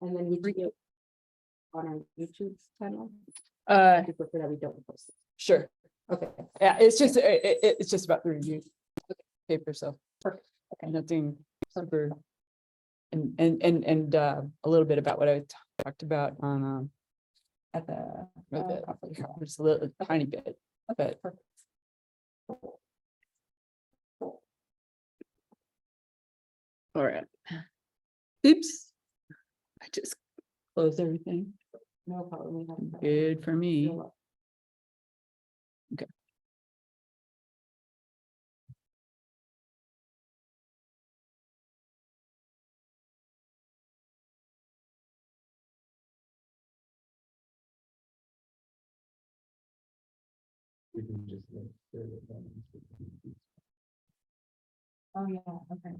And then we do it on our YouTube channel. Uh, I prefer that we don't post it. sure. Okay. Yeah, it's just, it's just about the review paper, so. Perfect. Okay. Nothing super. And a little bit about what I talked about on, at the conference, a little tiny bit, but. Perfect. All right. Oops. I just closed everything. No problem. We have- Good for me. We can just. Oh, yeah, okay.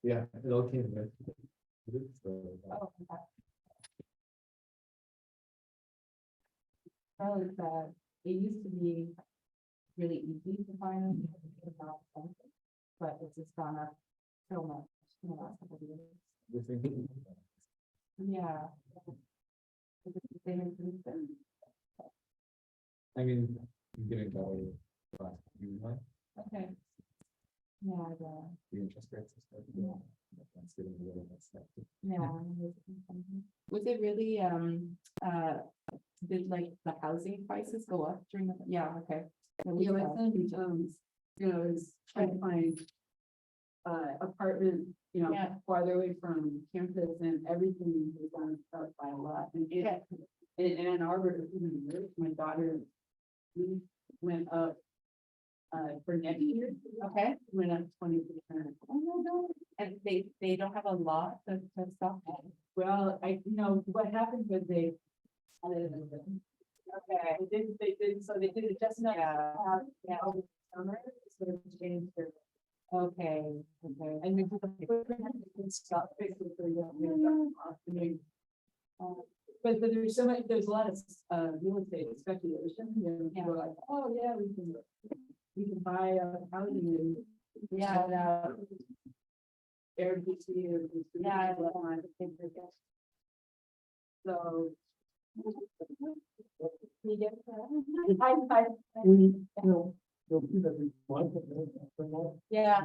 Yeah, it all came with. Probably that it used to be really easy to find, but it's just gone up so much in the last couple of years. Yeah. I mean, I'm getting going. Okay. Yeah, The interest rates. and stuff, yeah, that's getting a little bit stuff. Was it really, did like the housing prices go up during the, yeah, okay. Yeah, I think, I was trying to find apartment, Yeah. farther away from campus and everything was gone up by a lot. And in Ann Arbor, even worse, my daughter we went up for next year, Okay. went up 20%. And they don't have a lot of stuff. Well, what happened was they. Okay, they did, so they did it just enough. Yeah. Yeah, over the summer, sort of changed their. Okay, okay. And we put the footprint and stuff, basically, so you don't really drop off. I mean, but there's so much, there's a lot of real estate speculation, people are like, oh, yeah, we can buy housing and. Yeah, Airbnb or. Yeah. So. We get yeah.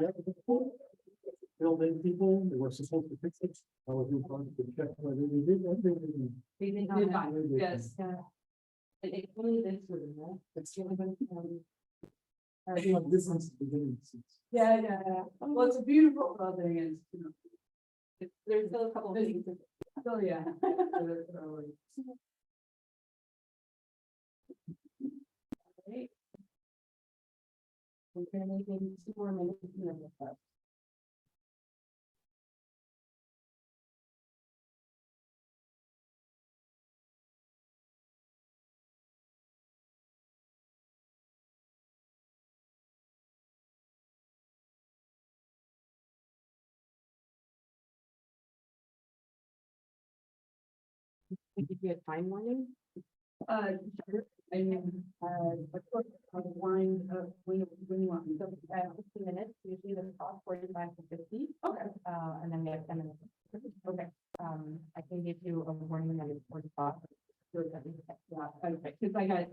Building people, they were supposed to fix it. I was going to check whether they did. We did Did not. not, yes. Yeah. It's really this one, right? It's this one's the beginning. Yeah, yeah. Well, it's a beautiful building and, There's still a couple of things. oh, yeah. Right. We're gonna make maybe 2 more minutes and then we'll start. We give you a time warning. Sure. I mean, of course, wind up when you want. So, 15 minutes, usually the talk 45 to 50. Okay. And then we have 10 minutes. Okay. I can give you a warning that it's 45. Yeah, okay, because I got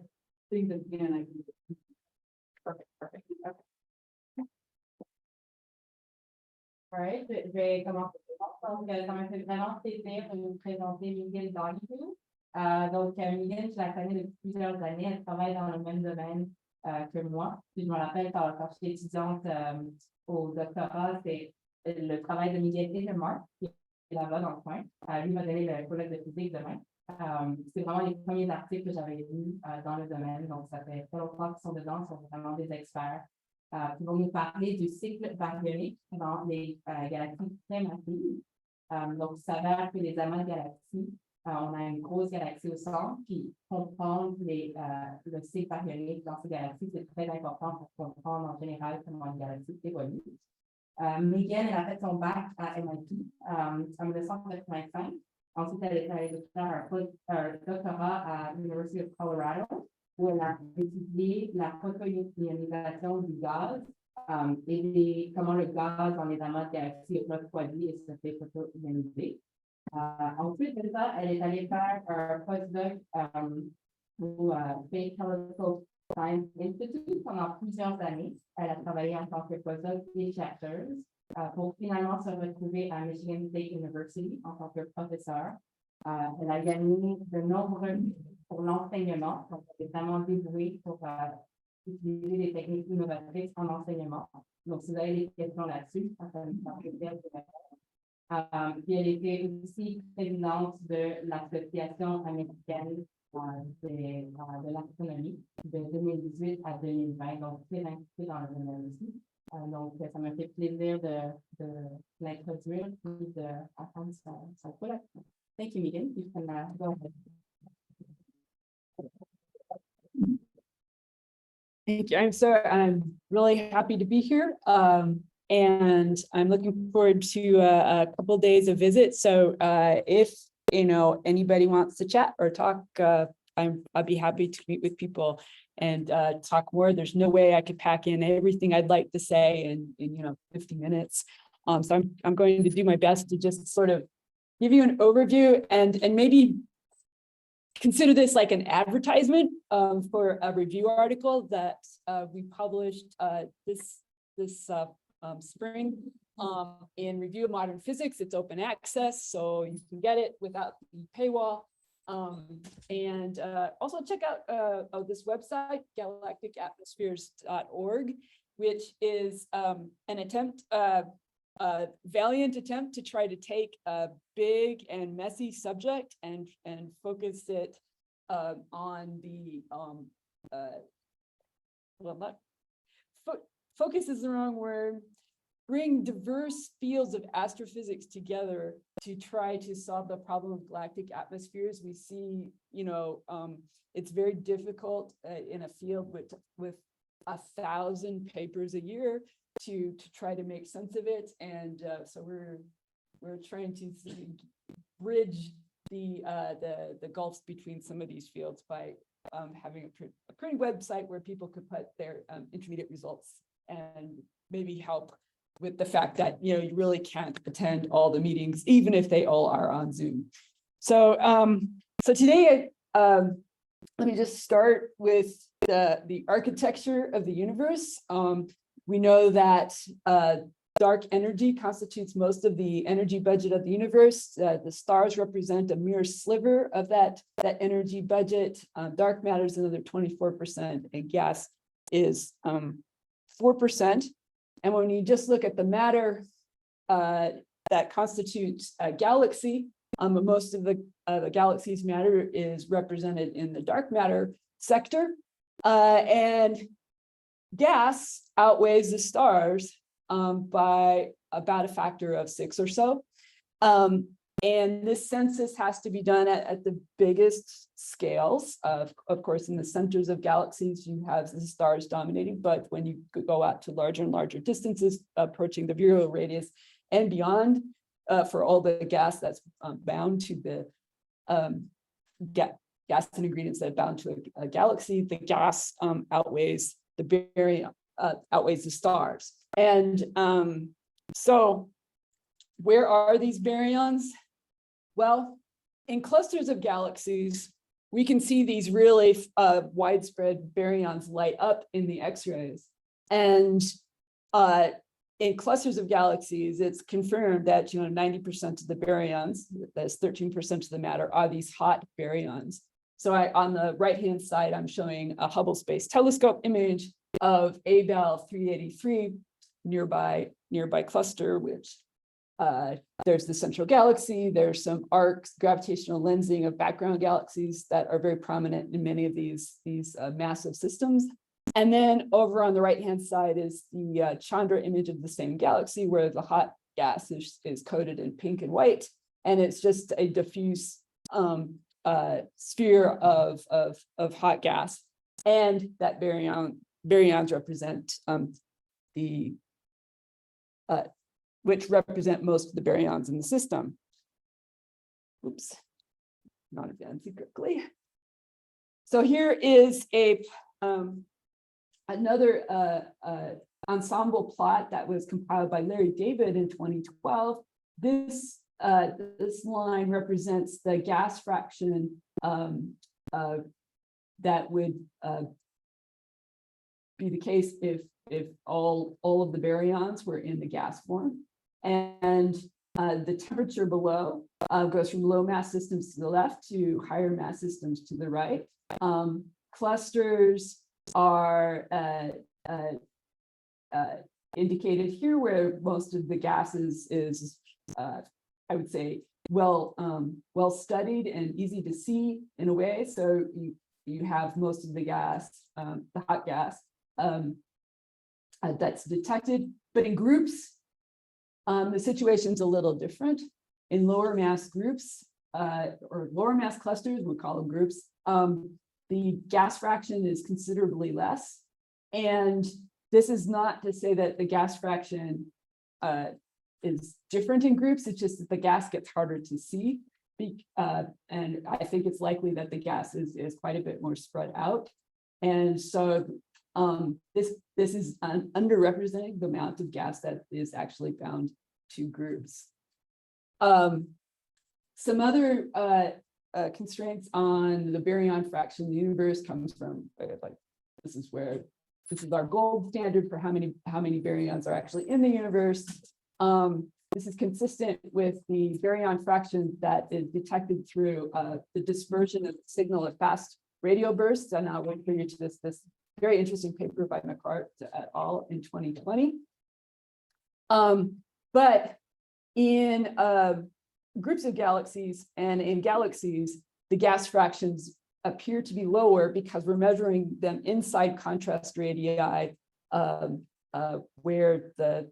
things again, I can. Perfect, perfect. Okay. All right, je vais commencer. Donc, dans ma précédente, c'était vous présenter Miguel Donahue. Donc, Miguel, je la connais depuis plusieurs années. Elle travaille dans le même domaine que moi. Puis, je me rappelle quand j'étais étudiante au doctorat, c'est le travail de Miguel et de Marc, qui est là-bas dans le coin. Lui m'a donné le collègue de physique demain. C'est vraiment les premiers articles que j'avais lus dans le domaine. Donc, ça fait très longtemps qu'ils sont dedans, ils sont vraiment des experts. Qui vont nous parler du cycle baryonique dans les galaxies très massives. Donc, ça s'avère que les amas de galaxies, on a une grosse galaxie au centre, puis comprendre le cycle baryonique dans ces galaxies, c'est très important pour comprendre en général comment une galaxie évolue. Megan, elle a fait son bac à MIT en 1985. Ensuite, elle est allée faire un doctorat à l'University of Colorado, où elle a étudié la photoionisation du gaz et comment le gaz dans les amas de galaxies refroidit et se fait photoioniser. Ensuite de ça, elle est allée faire un postdoc au Space Telescope Science Institute pendant plusieurs années. Elle a travaillé en tant que postdoc et chercheuse pour finalement se retrouver à Michigan State University en tant que professeur. Elle a gagné de nombreux prix pour l'enseignement, donc elle est vraiment dévouée pour utiliser des techniques innovatrices en enseignement. Donc, si vous avez des questions là-dessus, ça me fait plaisir de répondre. Puis elle était aussi présidente de l'Association américaine de l'astronomie de 2018 à 2020, donc très impliquée dans le domaine aussi. Donc, ça me fait plaisir de l'introduire et d'apprendre sa collection. Thank you, Megan. You can go ahead. Thank you. I'm really happy to be here. And I'm looking forward to a couple of days of visit. So if anybody wants to chat or talk, I'd be happy to meet with people and talk more. There's no way I could pack in everything I'd like to say in 50 minutes. So I'm going to do my best to just sort of give you an overview and maybe consider this like an advertisement for a review article that we published this spring in Review of Modern Physics. It's open access, so you can get it without the paywall. And also check out this website, galacticatmospheres.org, which is an attempt, a valiant attempt to try to take a big and messy subject and focus it on the focus is the wrong word. Bring diverse fields of astrophysics together to try to solve the problem of galactic atmospheres. We see, it's very difficult in a field with 1,000 papers a year to try to make sense of it, and so we're trying to bridge the gulfs between some of these fields by having a pretty website where people could put their intermediate results and maybe help with the fact that you really can't attend all the meetings, even if they all are on Zoom. So so today, let me just start with the architecture of the universe. We know that dark energy constitutes most of the energy budget of the universe. The stars represent a mere sliver of that energy budget. Dark matter is another 24%, and gas is 4%. And when you just look at the matter that constitutes a galaxy, most of the galaxy's matter is represented in the dark matter sector, and gas outweighs the stars by about a factor of 6 or so. And this census has to be done at the biggest scales. Of course, in the centers of galaxies, you have the stars dominating, but when you go out to larger and larger distances, approaching the virial radius and beyond, for all the gas that's bound to the gas and ingredients that are bound to a galaxy, the gas outweighs the baryon, outweighs the stars. And so where are these baryons? Well, in clusters of galaxies, we can see these really widespread baryons light up in the X-rays. And in clusters of galaxies, it's confirmed that 90% of the baryons, that's 13% of the matter, are these hot baryons. So on the right-hand side, I'm showing a Hubble Space Telescope image of Abell 383, nearby cluster, which there's the central galaxy. There's some arcs, gravitational lensing of background galaxies that are very prominent in many of these massive systems. And then over on the right-hand side is the Chandra image of the same galaxy, where the hot gas is coated in pink and white, and it's just a diffuse sphere of hot gas, and that baryons represent which represent most of the baryons in the system. Oops, not advancing quickly. So here is another ensemble plot that was compiled by Larry David in 2012. This line represents the gas fraction that would be the case if all of the baryons were in the gas form. And the temperature below goes from low mass systems to the left to higher mass systems to the right. Clusters are indicated here, where most of the gas is I would say well studied and easy to see in a way. So you have most of the gas, the hot gas that's detected, but in groups, the situation's a little different. In lower mass groups or lower mass clusters, we call them groups, the gas fraction is considerably less. And this is not to say that the gas fraction is different in groups. It's just that the gas gets harder to see. And I think it's likely that the gas is quite a bit more spread out. And so this is underrepresenting the amount of gas that is actually found to groups. Some other constraints on the baryon fraction in the universe comes from this is our gold standard for how many baryons are actually in the universe. This is consistent with the baryon fraction that is detected through the dispersion of the signal at fast radio bursts. And I'll refer you to this very interesting paper by McCart et al. In 2020. But in groups of galaxies and in galaxies, the gas fractions appear to be lower because we're measuring them inside contrast radii, where the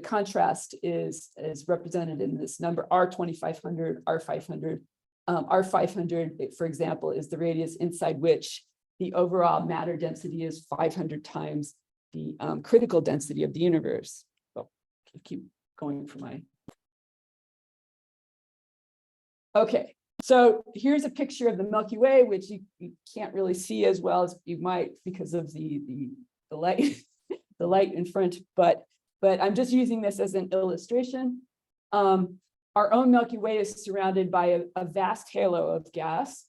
contrast is represented in this number R2500, R500. R500, for example, is the radius inside which the overall matter density is 500 times the critical density of the universe. So I'll keep going for my. Okay, so here's a picture of the Milky Way, which you can't really see as well as you might because of the light, the light in front, but I'm just using this as an illustration. Our own Milky Way is surrounded by a vast halo of gas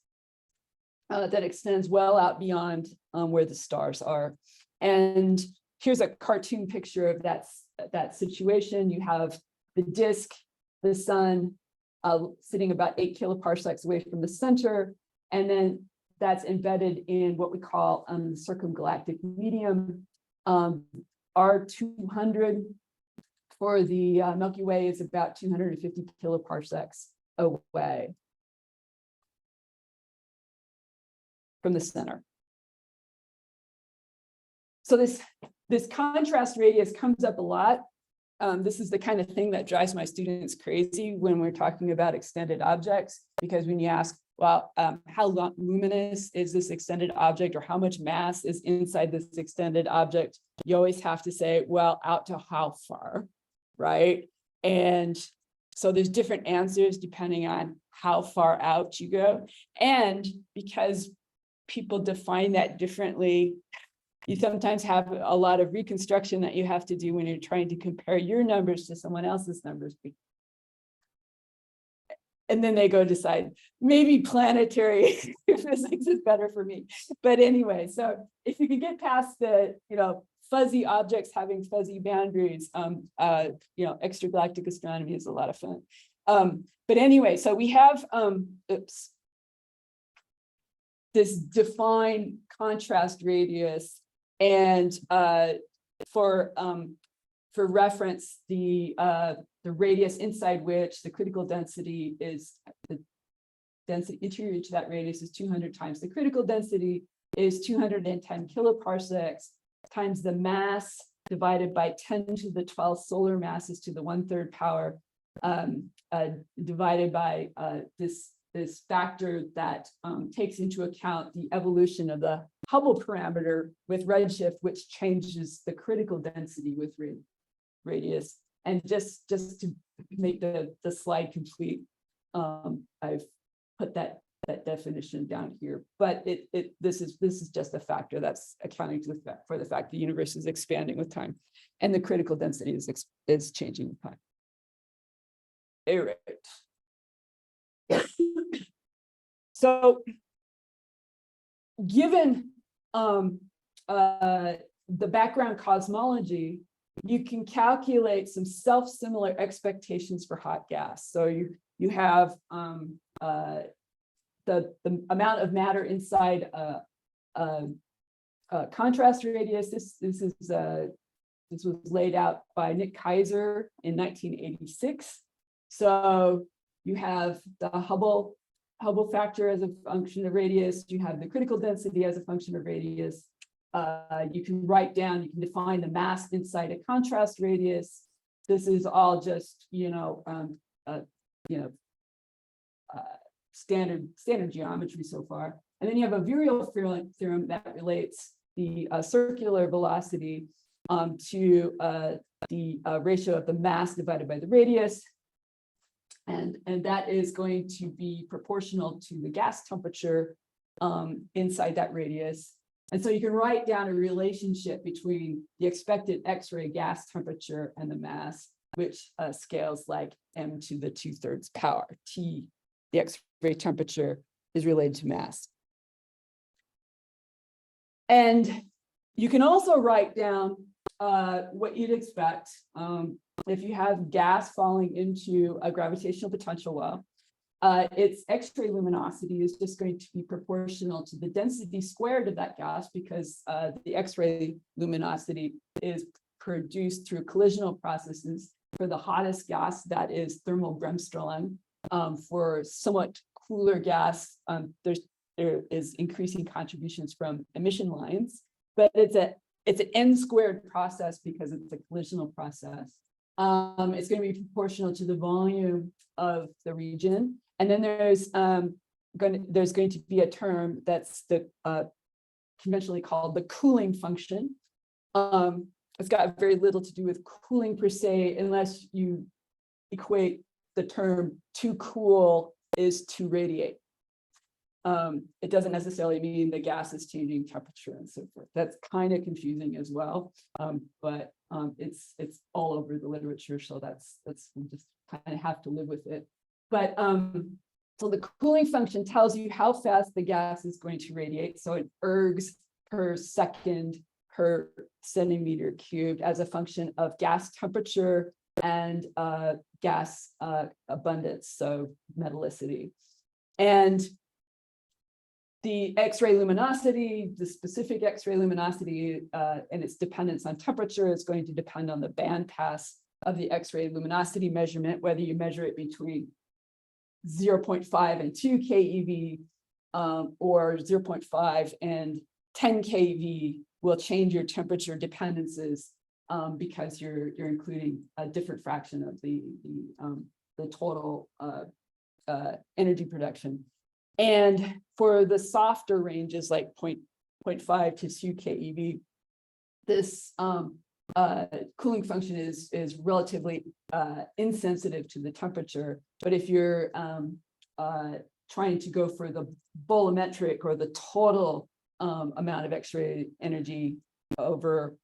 that extends well out beyond where the stars are. And here's a cartoon picture of that situation. You have the disk, the sun, sitting about 8 kiloparsecs away from the center, and then that's embedded in what we call the circumgalactic medium. R200 for the Milky Way is about 250 kiloparsecs away from the center. So this contrast radius comes up a lot. This is the kind of thing that drives my students crazy when we're talking about extended objects, because when you ask, well, how luminous is this extended object, or how much mass is inside this extended object, you always have to say, well, out to how far, right? And so there's different answers depending on how far out you go. And because people define that differently, you sometimes have a lot of reconstruction that you have to do when you're trying to compare your numbers to someone else's numbers. And then they go decide, maybe planetary physics is better for me. But anyway, so if you can get past the, fuzzy objects having fuzzy boundaries, extragalactic astronomy is a lot of fun. But anyway, so we have, this defined contrast radius, and for reference, the radius inside which the critical density is, the density interior to that radius is 200 times the critical density is 210 kiloparsecs times the mass divided by 10 to the 12 solar masses to the 1/3 power, divided by this factor that takes into account the evolution of the Hubble parameter with redshift, which changes the critical density with radius. And just to make the slide complete, I've put that definition down here. But this is just a factor that's accounting for the fact the universe is expanding with time, and the critical density is changing with time. All right. So, given the background cosmology, you can calculate some self-similar expectations for hot gas. So you have the amount of matter inside a contrast radius. This was laid out by Nick Kaiser in 1986. So you have the Hubble factor as a function of radius. You have the critical density as a function of radius. You can define the mass inside a contrast radius. This is all just, standard geometry so far. And then you have a virial theorem that relates the circular velocity to the ratio of the mass divided by the radius. And that is going to be proportional to the gas temperature inside that radius. And so you can write down a relationship between the expected X-ray gas temperature and the mass, which scales like m to the 2/3 power. T, the X-ray temperature, is related to mass. And you can also write down what you'd expect if you have gas falling into a gravitational potential well. Its X-ray luminosity is just going to be proportional to the density squared of that gas, because the X-ray luminosity is produced through collisional processes. For the hottest gas, that is thermal Bremsstrahlung. For somewhat cooler gas, there is increasing contributions from emission lines, but it's an n-squared process because it's a collisional process. It's going to be proportional to the volume of the region. And then there's going to be a term that's conventionally called the cooling function. It's got very little to do with cooling per se, unless you equate the term to cool is to radiate. It doesn't necessarily mean the gas is changing temperature and so forth. That's kind of confusing as well, but it's all over the literature, so that's we just kind of have to live with it. But so the cooling function tells you how fast the gas is going to radiate. So it ergs per second per centimeter cubed as a function of gas temperature and gas abundance, so metallicity. And the X-ray luminosity, the specific X-ray luminosity and its dependence on temperature is going to depend on the bandpass of the X-ray luminosity measurement, whether you measure it between 0.5 and 2 keV or 0.5 and 10 keV will change your temperature dependencies because you're including a different fraction of the total energy production. And for the softer ranges like 0.5 to 2 keV, this cooling function is relatively insensitive to the temperature. But if you're trying to go for the bolometric or the total amount of X-ray energy over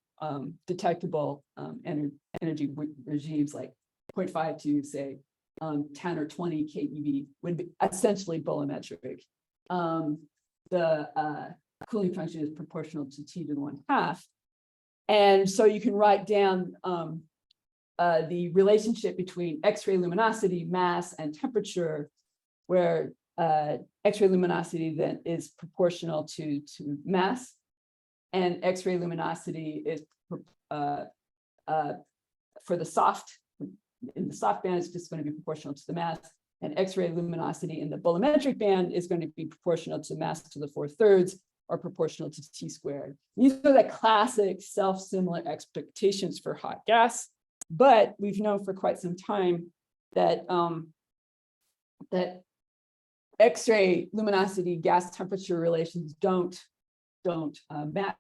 detectable energy regimes like 0.5 to say 10 or 20 keV would be essentially bolometric. The cooling function is proportional to T to the 1/2. And so you can write down the relationship between X-ray luminosity, mass, and temperature, where X-ray luminosity then is proportional to mass, and X-ray luminosity is for the soft, in the soft band, it's just going to be proportional to the mass, and X-ray luminosity in the bolometric band is going to be proportional to mass to the 4/3, are proportional to T squared. These are the classic self-similar expectations for hot gas, but we've known for quite some time that that X-ray luminosity gas temperature relations don't match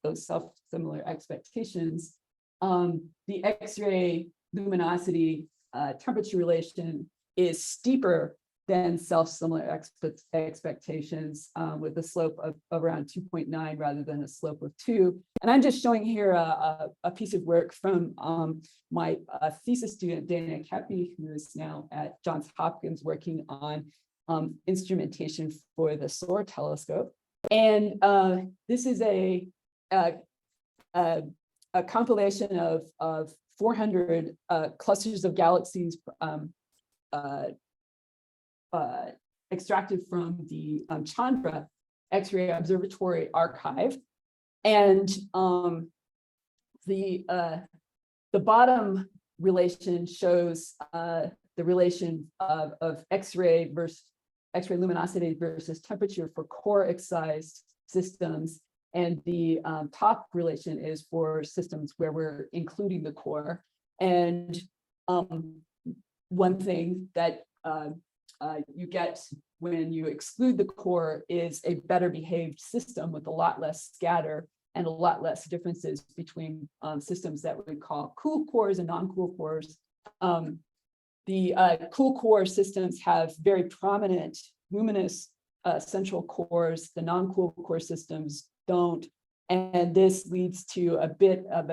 those self-similar expectations. The X-ray luminosity temperature relation is steeper than self-similar expectations with a slope of around 2.9 rather than a slope of 2. And I'm just showing here a piece of work from my thesis student, Dana Kepi, who is now at Johns Hopkins working on instrumentation for the SOAR telescope. And this is a compilation of 400 clusters of galaxies extracted from the Chandra X-ray Observatory archive. And the bottom relation shows the relation of X-ray luminosity versus temperature for core excised systems. And the top relation is for systems where we're including the core. And one thing that you get when you exclude the core is a better behaved system with a lot less scatter and a lot less differences between systems that we call cool cores and non-cool cores. The cool core systems have very prominent luminous central cores. The non-cool core systems don't. And this leads to a bit of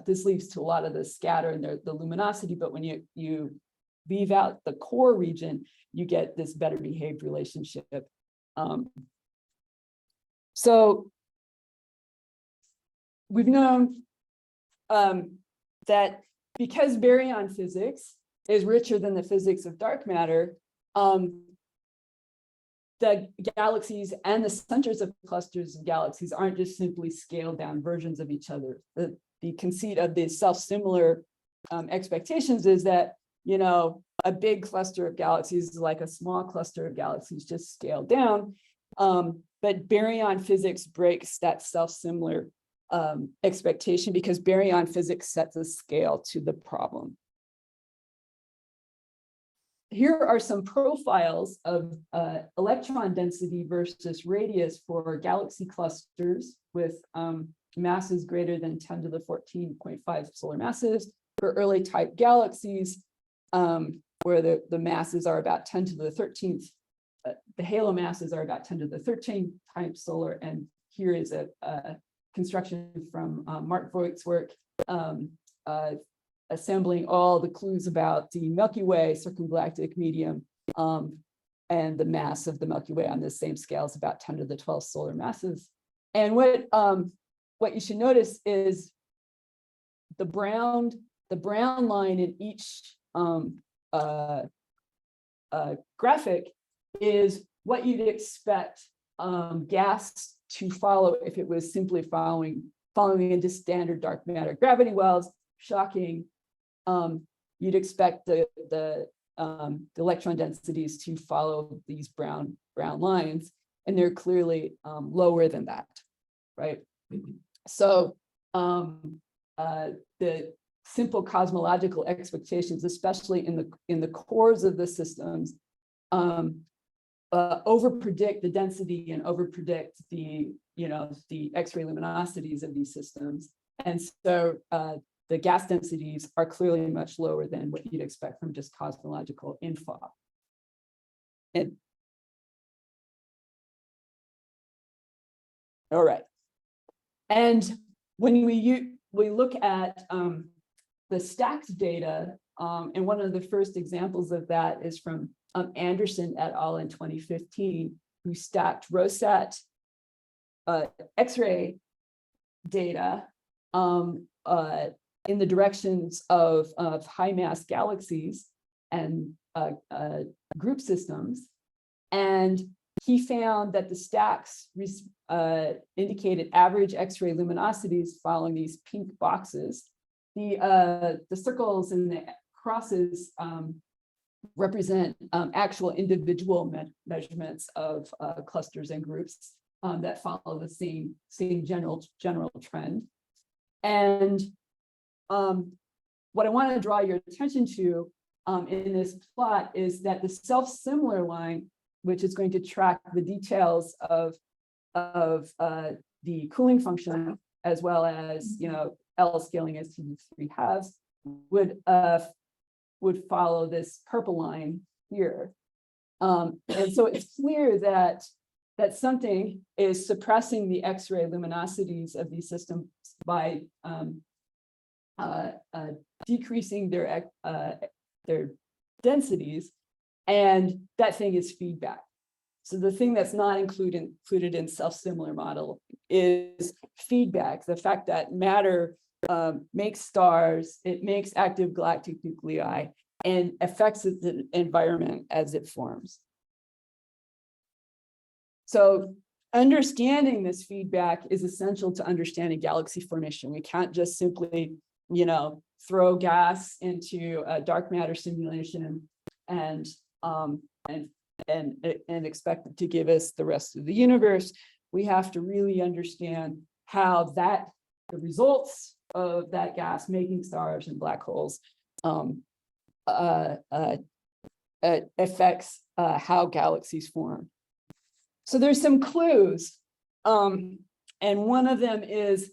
this leads to a lot of the scatter and the luminosity, but when you leave out the core region, you get this better behaved relationship. So we've known that because baryon physics is richer than the physics of dark matter, the galaxies and the centers of clusters of galaxies aren't just simply scaled down versions of each other. The conceit of the self-similar expectations is that, you know, a big cluster of galaxies is like a small cluster of galaxies just scaled down. But baryon physics breaks that self-similar expectation because baryon physics sets a scale to the problem. Here are some profiles of electron density versus radius for galaxy clusters with masses greater than 10 to the 14.5 solar masses for early type galaxies, where the masses are about 10 to the 13th. The halo masses are about 10 to the 13th times solar. And here is a construction from Mark Voigt's work, assembling all the clues about the Milky Way circumgalactic medium, and the mass of the Milky Way on this same scale is about 10 to the 12th solar masses. And what you should notice is the brown line in each graphic is what you'd expect gas to follow if it was simply following into standard dark matter gravity wells. Shocking. You'd expect the electron densities to follow these brown lines, and they're clearly lower than that, right? So the simple cosmological expectations, especially in the cores of the systems, overpredict the density and overpredict the X-ray luminosities of these systems, and so the gas densities are clearly much lower than what you'd expect from just cosmological info. And all right, and when we look at the stacked data, and one of the first examples of that is from Anderson et al. In 2015, who stacked ROSAT X-ray data in the directions of high mass galaxies and group systems. And he found that the stacks indicated average X-ray luminosities following these pink boxes. The circles and the crosses represent actual individual measurements of clusters and groups that follow the same general trend. And what I want to draw your attention to in this plot is that the self-similar line, which is going to track the details of the cooling function, as well as, you know, L scaling as T3 halves, would follow this purple line here. And so it's clear that something is suppressing the X-ray luminosities of these systems by decreasing their densities, and that thing is feedback. So the thing that's not included in self-similar model is feedback, the fact that matter makes stars, it makes active galactic nuclei, and affects the environment as it forms. So understanding this feedback is essential to understanding galaxy formation. We can't just simply, you know, throw gas into a dark matter simulation and expect it to give us the rest of the universe. We have to really understand how the results of that gas making stars and black holes affects how galaxies form. So there's some clues, and one of them is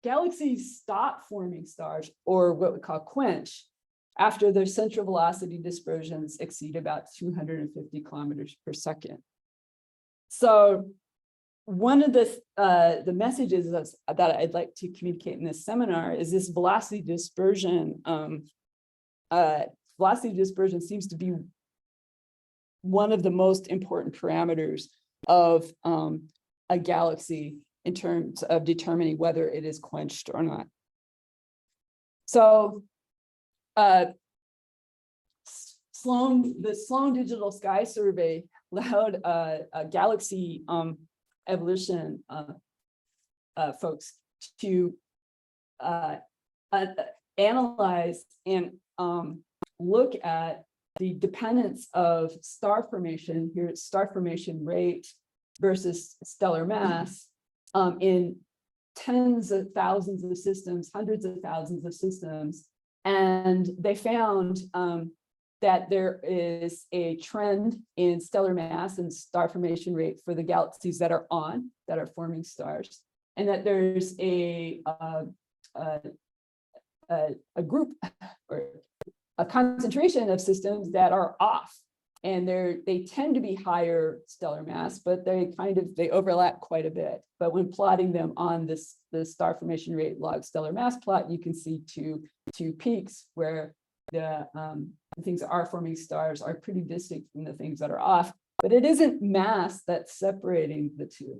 galaxies stop forming stars, or what we call quench, after their central velocity dispersions exceed about 250 kilometers per second. So one of the messages that I'd like to communicate in this seminar is this velocity dispersion. Velocity dispersion seems to be one of the most important parameters of a galaxy in terms of determining whether it is quenched or not. So the Sloan Digital Sky Survey allowed a galaxy evolution folks to analyze and look at the dependence of star formation, here it's star formation rate versus stellar mass, in tens of thousands of systems, hundreds of thousands of systems. And they found that there is a trend in stellar mass and star formation rate for the galaxies that are forming stars, and that there's a group or a concentration of systems that are off, and they tend to be higher stellar mass, but they overlap quite a bit. But when plotting them on the star formation rate log stellar mass plot, you can see two peaks where the things that are forming stars are pretty distinct from the things that are off, but it isn't mass that's separating the two.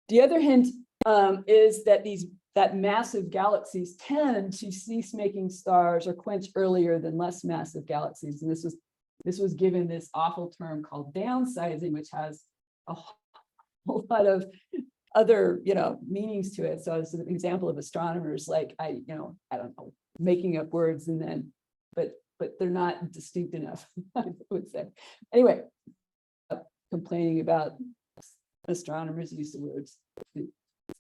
The other hint is that massive galaxies tend to cease making stars or quench earlier than less massive galaxies. And this was given this awful term called downsizing, which has a whole lot of other, meanings to it. So it's an example of astronomers, like I don't know, making up words and then, but they're not distinct enough, I would say. Anyway, complaining about astronomers' use of words. Let's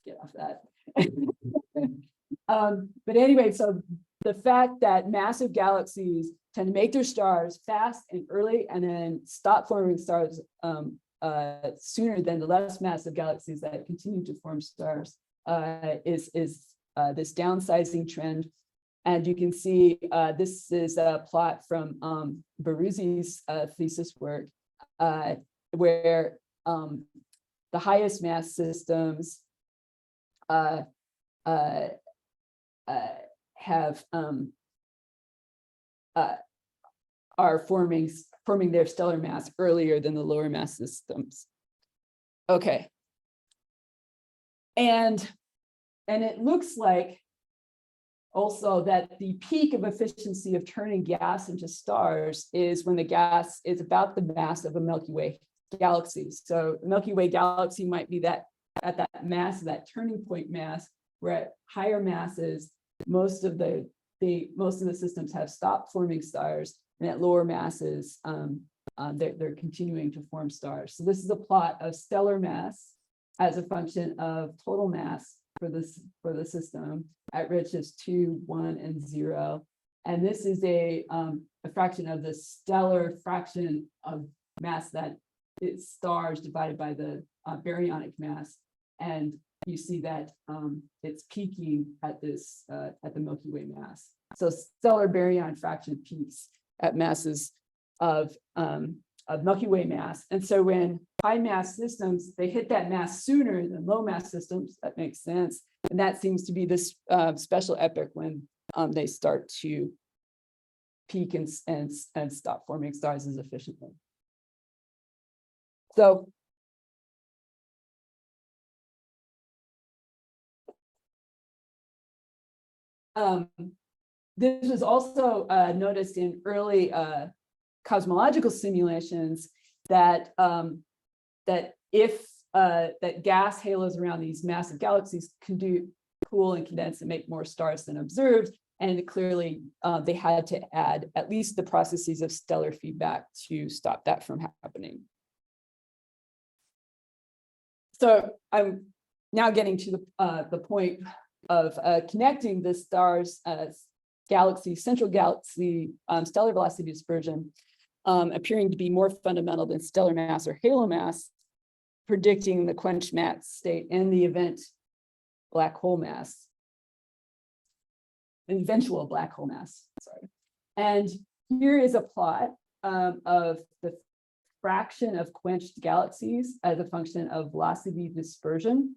get off that. But anyway, so the fact that massive galaxies tend to make their stars fast and early and then stop forming stars sooner than the less massive galaxies that continue to form stars is this downsizing trend. And you can see this is a plot from Baruzzi's thesis work, where the highest mass systems are forming their stellar mass earlier than the lower mass systems. Okay. And it looks like also that the peak of efficiency of turning gas into stars is when the gas is about the mass of a Milky Way galaxy. So the Milky Way galaxy might be at that mass, that turning point mass, where at higher masses, most of the most of the systems have stopped forming stars, and at lower masses, they're continuing to form stars. So this is a plot of stellar mass as a function of total mass for the system at redshifts 2, 1, and 0. And this is a fraction of the stellar fraction of mass that is stars divided by the baryonic mass. And you see that it's peaking at at the Milky Way mass. So stellar baryon fraction peaks at masses of Milky Way mass. And so when high mass systems, they hit that mass sooner than low mass systems, that makes sense. And that seems to be this special epoch when they start to peak and stop forming stars as efficiently. So this was also noticed in early cosmological simulations that that gas halos around these massive galaxies can cool and condense and make more stars than observed. And clearly they had to add at least the processes of stellar feedback to stop that from happening. So I'm now getting to the point of connecting the stars, galaxy, central galaxy, stellar velocity dispersion, appearing to be more fundamental than stellar mass or halo mass, predicting the quenched mass state and the event black hole mass, an eventual black hole mass, sorry. And here is a plot of the fraction of quenched galaxies as a function of velocity dispersion.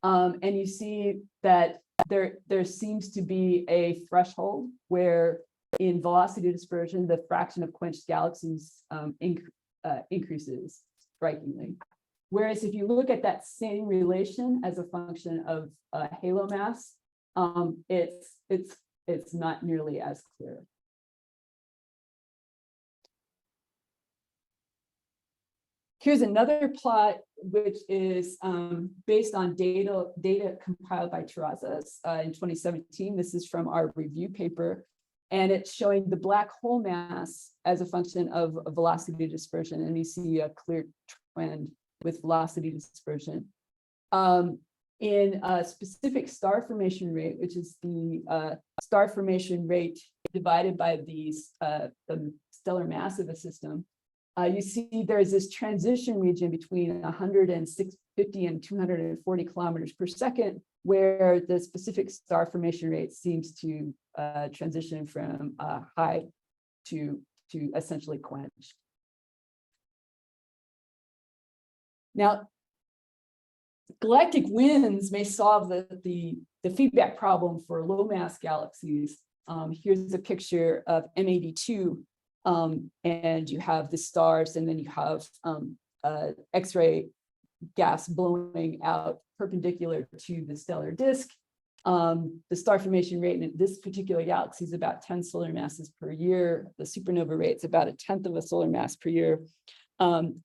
And you see that there seems to be a threshold where in velocity dispersion, the fraction of quenched galaxies increases strikingly. Whereas if you look at that same relation as a function of halo mass, it's not nearly as clear. Here's another plot, which is based on data compiled by Terrazas in 2017. This is from our review paper, and it's showing the black hole mass as a function of velocity dispersion. And you see a clear trend with velocity dispersion. In a specific star formation rate, which is the star formation rate divided by the stellar mass of a system, you see there's this transition region between 150 and 240 kilometers per second, where the specific star formation rate seems to transition from high to essentially quenched. Now, galactic winds may solve the feedback problem for low mass galaxies. Here's a picture of M82. And you have the stars, and then you have X-ray gas blowing out perpendicular to the stellar disk. The star formation rate in this particular galaxy is about 10 solar masses per year. The supernova rate is about 1/10 of a solar mass per year. I'm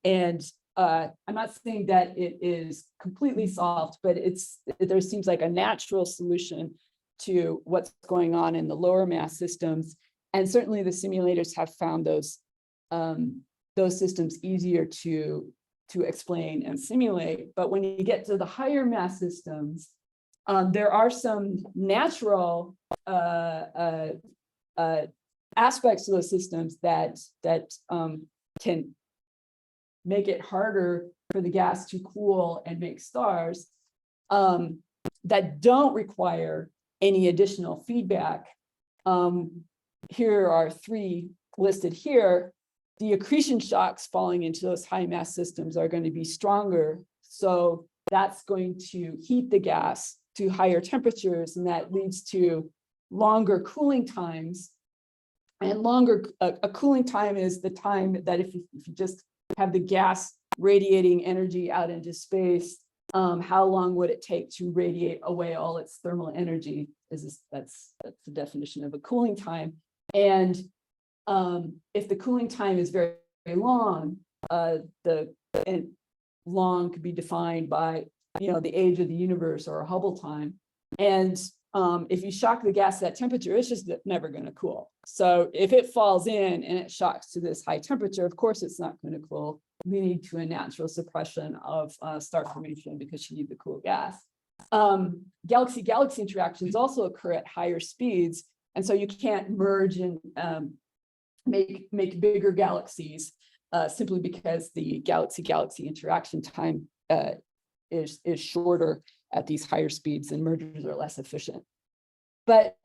not saying that it is completely solved, but there seems like a natural solution to what's going on in the lower mass systems. And certainly the simulators have found those systems easier to explain and simulate. But when you get to the higher mass systems, there are some natural aspects of those systems that can make it harder for the gas to cool and make stars that don't require any additional feedback. Here are 3 listed here. The accretion shocks falling into those high mass systems are going to be stronger. So that's going to heat the gas to higher temperatures, and that leads to longer cooling times. And a cooling time is the time that if you just have the gas radiating energy out into space, how long would it take to radiate away all its thermal energy? That's the definition of a cooling time. And if the cooling time is very, very long, long could be defined by the age of the universe or Hubble time. And if you shock the gas to that temperature, it's just never going to cool. So if it falls in and it shocks to this high temperature, of course, it's not going to cool, leading to a natural suppression of star formation because you need the cool gas. Galaxy-galaxy interactions also occur at higher speeds, and so you can't merge and make bigger galaxies simply because the galaxy-galaxy interaction time is shorter at these higher speeds, and mergers are less efficient. But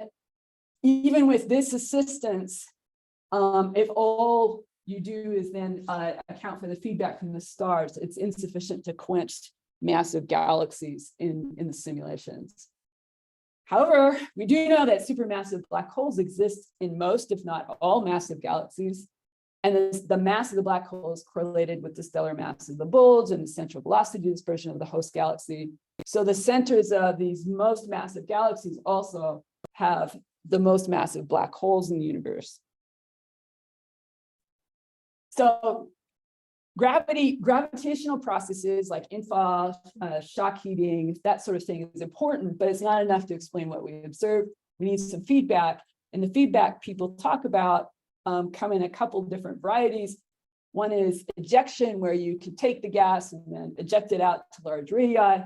even with this assistance, if all you do is then account for the feedback from the stars, it's insufficient to quench massive galaxies in the simulations. However, we do know that supermassive black holes exist in most, if not all, massive galaxies. And the mass of the black hole is correlated with the stellar mass of the bulge and the central velocity dispersion of the host galaxy. So the centers of these most massive galaxies also have the most massive black holes in the universe. So gravitational processes like infrared, shock heating, that sort of thing is important, but it's not enough to explain what we observe. We need some feedback, and the feedback people talk about come in a couple different varieties. One is ejection, where you can take the gas and then eject it out to large radii.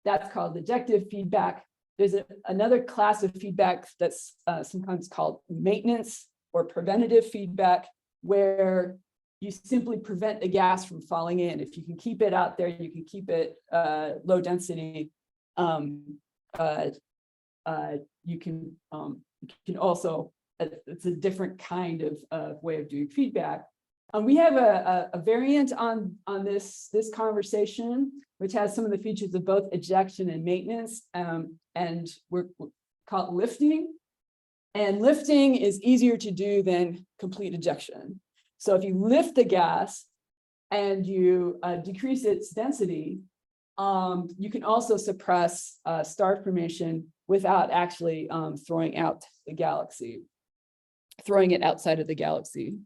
That's called ejective feedback. There's another class of feedback that's sometimes called maintenance or preventative feedback, where you simply prevent the gas from falling in. If you can keep it out there, you can keep it low density. You can also, it's a different kind of way of doing feedback. We have a variant on this conversation, which has some of the features of both ejection and maintenance, and we're called lifting. And lifting is easier to do than complete ejection. So if you lift the gas and you decrease its density, you can also suppress star formation without actually throwing out the galaxy, throwing it outside of the galaxy.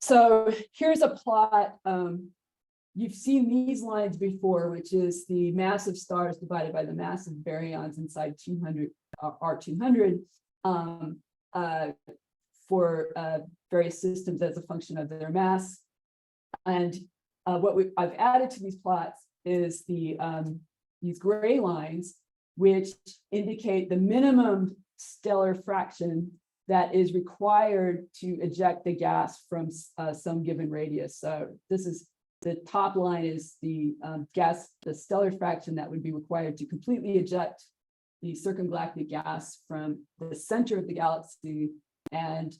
So here's a plot. You've seen these lines before, which is the mass of stars divided by the mass of baryons inside 200 R200 for various systems as a function of their mass. And what I've added to these plots is these gray lines, which indicate the minimum stellar fraction that is required to eject the gas from some given radius. So this is the top line is the stellar fraction that would be required to completely eject the circumgalactic gas from the center of the galaxy. And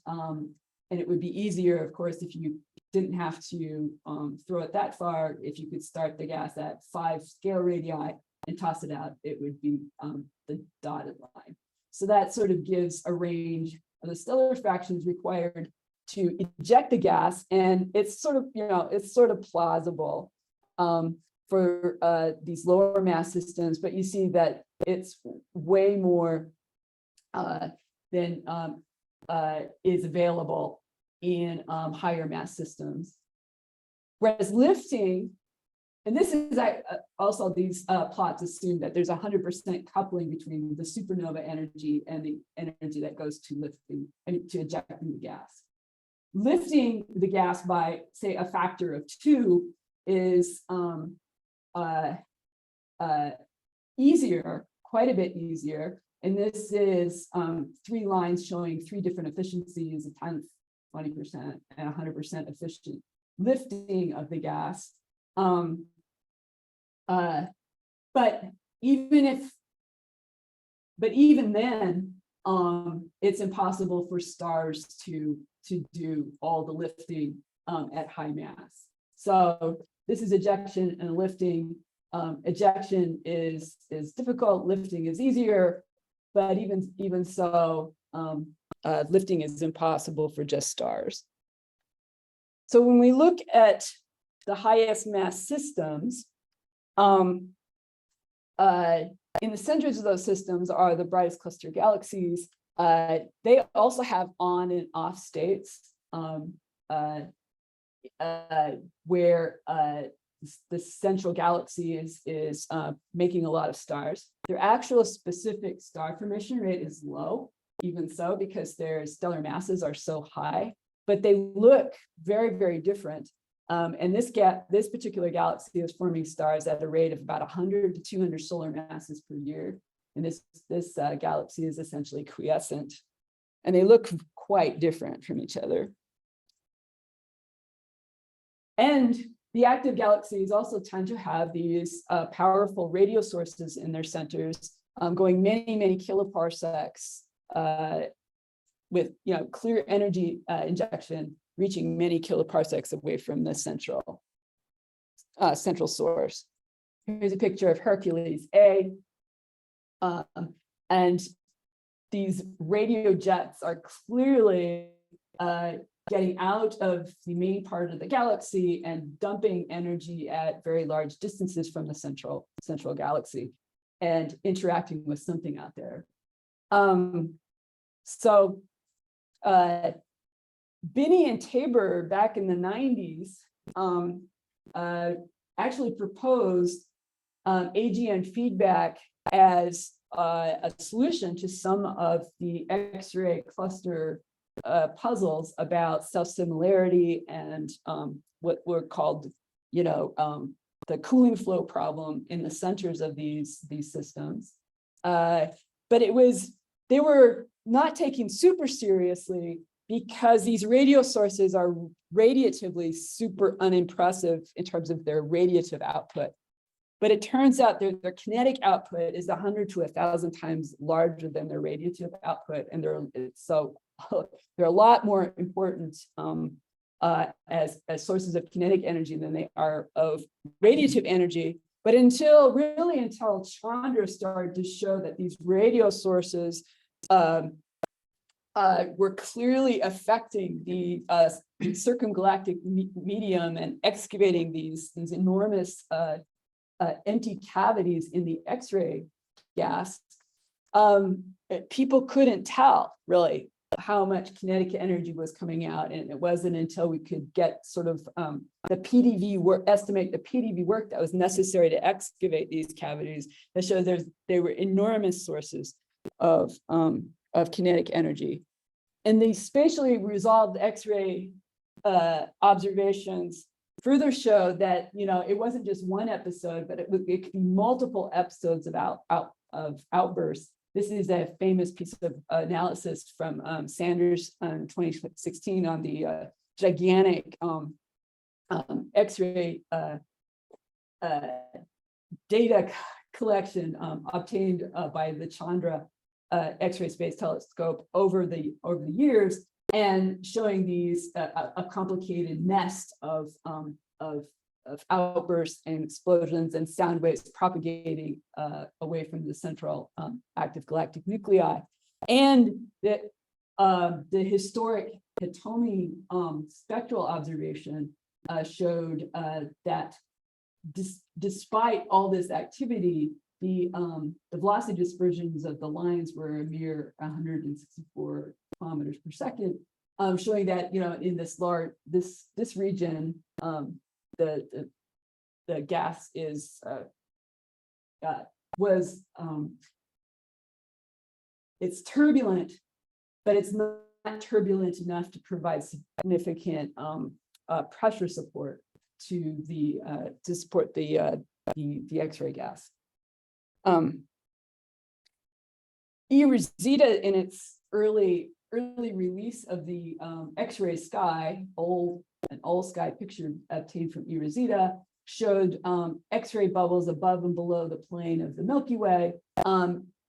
it would be easier, of course, if you didn't have to throw it that far. If you could start the gas at 5 scale radii and toss it out, it would be the dotted line. So that sort of gives a range of the stellar fractions required to eject the gas, and it's sort of, it's sort of plausible for these lower mass systems, but you see that it's way more than is available in higher mass systems. Whereas lifting, and this is also these plots assume that there's 100% coupling between the supernova energy and the energy that goes to lifting, to ejecting the gas. Lifting the gas by, say, a factor of 2 is easier, quite a bit easier. And this is 3 lines showing 3 different efficiencies, a 10, 20%, and 100% efficient lifting of the gas. But even then, it's impossible for stars to do all the lifting at high mass. So this is ejection and lifting. Ejection is difficult, lifting is easier, but even so, lifting is impossible for just stars. So when we look at the highest mass systems, in the centers of those systems are the brightest cluster galaxies. They also have on and off states where the central galaxy is making a lot of stars. Their actual specific star formation rate is low, even so, because their stellar masses are so high, but they look very, very different. And this particular galaxy is forming stars at a rate of about 100 to 200 solar masses per year. And this galaxy is essentially quiescent, and they look quite different from each other. And the active galaxies also tend to have these powerful radio sources in their centers, going many, many kiloparsecs with clear energy injection, reaching many kiloparsecs away from the central source. Here's a picture of Hercules A, and these radio jets are clearly getting out of the main part of the galaxy and dumping energy at very large distances from the central galaxy and interacting with something out there. Binney and Tabor back in the 90s actually proposed AGN feedback as a solution to some of the X-ray cluster puzzles about self-similarity and what were called, the cooling flow problem in the centers of these systems. But they were not taken super seriously because these radio sources are radiatively super unimpressive in terms of their radiative output. But it turns out their kinetic output is 100 to 1,000 times larger than their radiative output, and they're a lot more important as sources of kinetic energy than they are of radiative energy. But until Chandra started to show that these radio sources were clearly affecting the circumgalactic medium and excavating these enormous empty cavities in the X-ray gas, people couldn't tell really how much kinetic energy was coming out, and it wasn't until we could get sort of the PDV work, estimate the PDV work that was necessary to excavate these cavities, that showed they were enormous sources of kinetic energy. And the spatially resolved X-ray observations further show that it wasn't just one episode, but it could be multiple episodes of outbursts. This is a famous piece of analysis from Sanders in 2016 on the gigantic X-ray data collection obtained by the Chandra X-ray Space Telescope over the years, and showing these a complicated nest of outbursts and explosions and sound waves propagating away from the central active galactic nuclei. And the historic Hitomi spectral observation showed that despite all this activity, the velocity dispersions of the lines were a mere 164 kilometers per second, showing that in this region, the gas it's turbulent, but it's not turbulent enough to provide significant pressure support to support the X-ray gas. Rosita, in its early release of the X-ray sky, an old sky picture obtained from Rosita, showed X-ray bubbles above and below the plane of the Milky Way,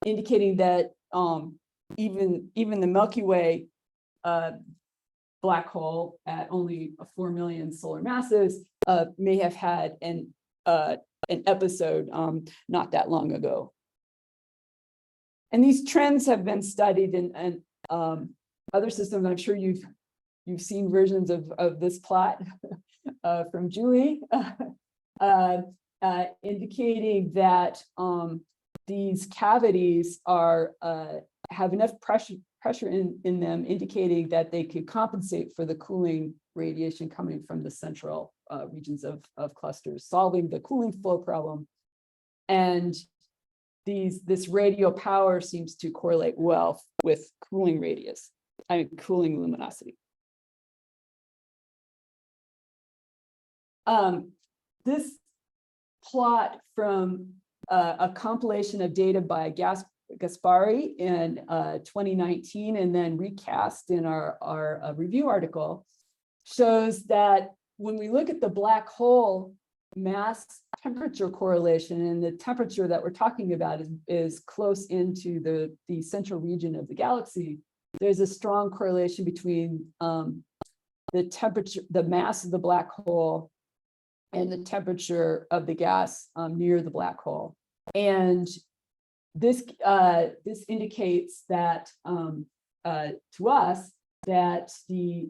indicating that even the Milky Way black hole at only 4 million solar masses may have had an episode not that long ago. And these trends have been studied in other systems. I'm sure you've seen versions of this plot from Julie, indicating that these cavities have enough pressure in them, indicating that they could compensate for the cooling radiation coming from the central regions of clusters, solving the cooling flow problem. And this radial power seems to correlate well with cooling radius, cooling luminosity. This plot from a compilation of data by Gaspari in 2019 and then recast in our review article shows that when we look at the black hole mass temperature correlation, and the temperature that we're talking about is close into the central region of the galaxy, there's a strong correlation between the temperature, the mass of the black hole, and the temperature of the gas near the black hole. And this indicates that to us that the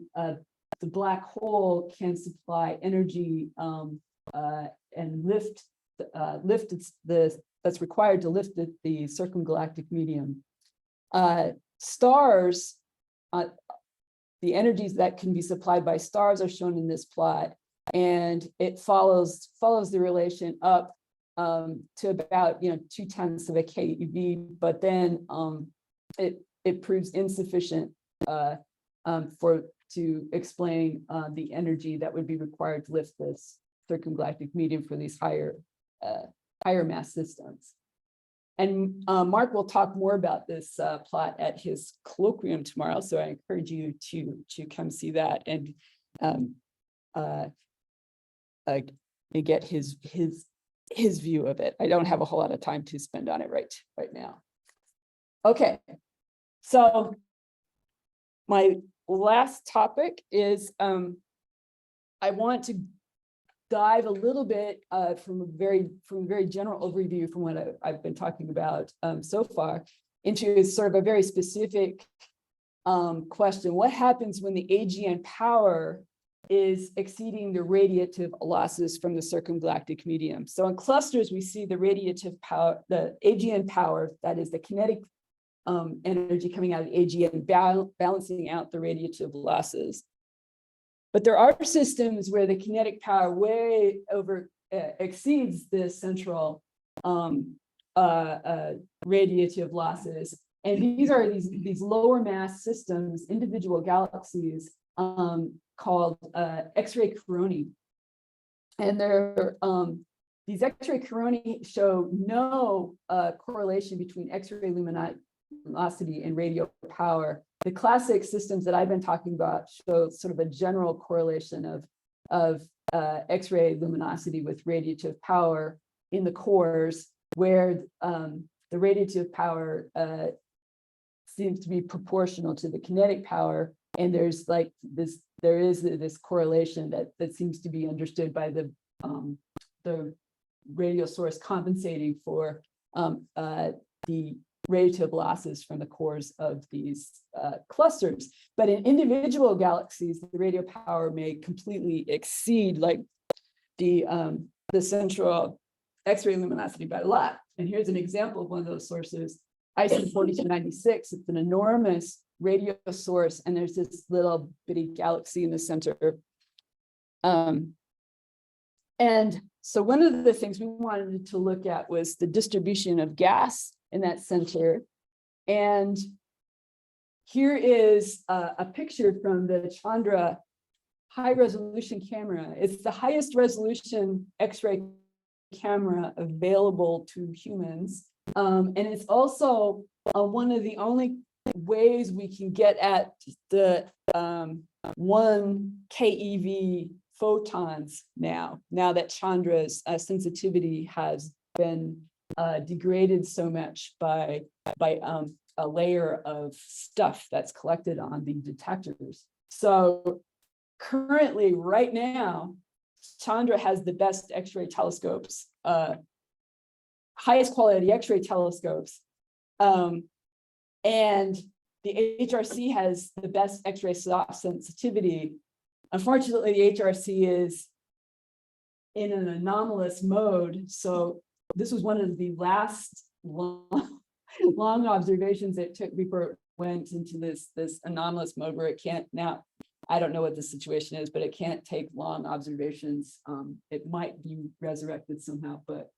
black hole can supply energy and lift that's required to lift the circumgalactic medium. Stars, the energies that can be supplied by stars are shown in this plot, and it follows the relation up to about 0.2 of a keV, but then it proves insufficient to explain the energy that would be required to lift this circumgalactic medium for these higher mass systems. And Mark will talk more about this plot at his colloquium tomorrow, so I encourage you to come see that and get his view of it. I don't have a whole lot of time to spend on it right now. Okay, so my last topic is I want to dive a little bit from a very general overview from what I've been talking about so far into sort of a very specific question. What happens when the AGN power is exceeding the radiative losses from the circumgalactic medium? So in clusters, we see the radiative power, the AGN power, that is the kinetic energy coming out of the AGN balancing out the radiative losses. But there are systems where the kinetic power way over exceeds the central radiative losses. And these are these lower mass systems, individual galaxies called X-ray coronae. And these X-ray coronae show no correlation between X-ray luminosity and radial power. The classic systems that I've been talking about show sort of a general correlation of X-ray luminosity with radiative power in the cores, where the radiative power seems to be proportional to the kinetic power. And there is this correlation that seems to be understood by the radial source compensating for the radiative losses from the cores of these clusters. But in individual galaxies, the radial power may completely exceed like the central X-ray luminosity by a lot. And here's an example of one of those sources, IC 4296. It's an enormous radio source, and there's this little bitty galaxy in the center. And so one of the things we wanted to look at was the distribution of gas in that center. And here is a picture from the Chandra High Resolution Camera. It's the highest resolution X-ray camera available to humans. And it's also one of the only ways we can get at the 1 keV photons now that Chandra's sensitivity has been degraded so much by a layer of stuff that's collected on the detectors. So currently, right now, Chandra has the best X-ray telescopes, highest quality X-ray telescopes. And the HRC has the best X-ray soft sensitivity. Unfortunately, the HRC is in an anomalous mode. So this was one of the last long observations it took before it went into this anomalous mode where it can't now I don't know what the situation is, but it can't take long observations. It might be resurrected somehow, but